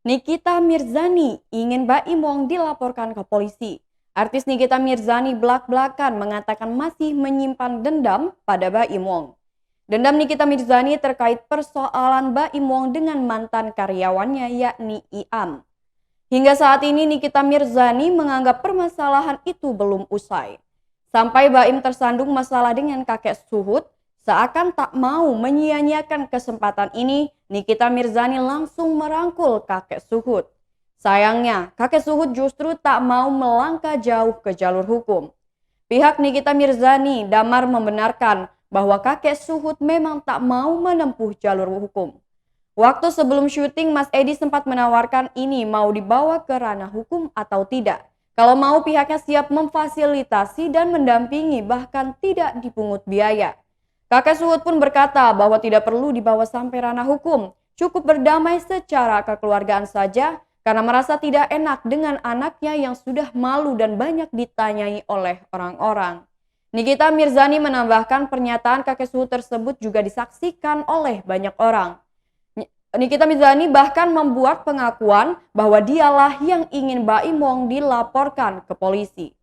Nikita Mirzani ingin Baim Wong dilaporkan ke polisi. Artis Nikita Mirzani belak-belakan mengatakan masih menyimpan dendam pada Baim Wong. Dendam Nikita Mirzani terkait persoalan Baim Wong dengan mantan karyawannya yakni Iam. Hingga saat ini Nikita Mirzani menganggap permasalahan itu belum usai. Sampai Baim tersandung masalah dengan kakek Suhut, seakan tak mau menyia-nyiakan kesempatan ini, Nikita Mirzani langsung merangkul kakek Suhut. Sayangnya, kakek Suhut justru tak mau melangkah jauh ke jalur hukum. Pihak Nikita Mirzani damar membenarkan bahwa kakek Suhut memang tak mau menempuh jalur hukum. Waktu sebelum syuting, Mas Edi sempat menawarkan ini mau dibawa ke ranah hukum atau tidak. Kalau mau pihaknya siap memfasilitasi dan mendampingi bahkan tidak dipungut biaya. Kakek Suhut pun berkata bahwa tidak perlu dibawa sampai ranah hukum. Cukup berdamai secara kekeluargaan saja karena merasa tidak enak dengan anaknya yang sudah malu dan banyak ditanyai oleh orang-orang. Nikita Mirzani menambahkan pernyataan kakek Suhut tersebut juga disaksikan oleh banyak orang. Nikita Mirzani bahkan membuat pengakuan bahwa dialah yang ingin Baim Wong dilaporkan ke polisi.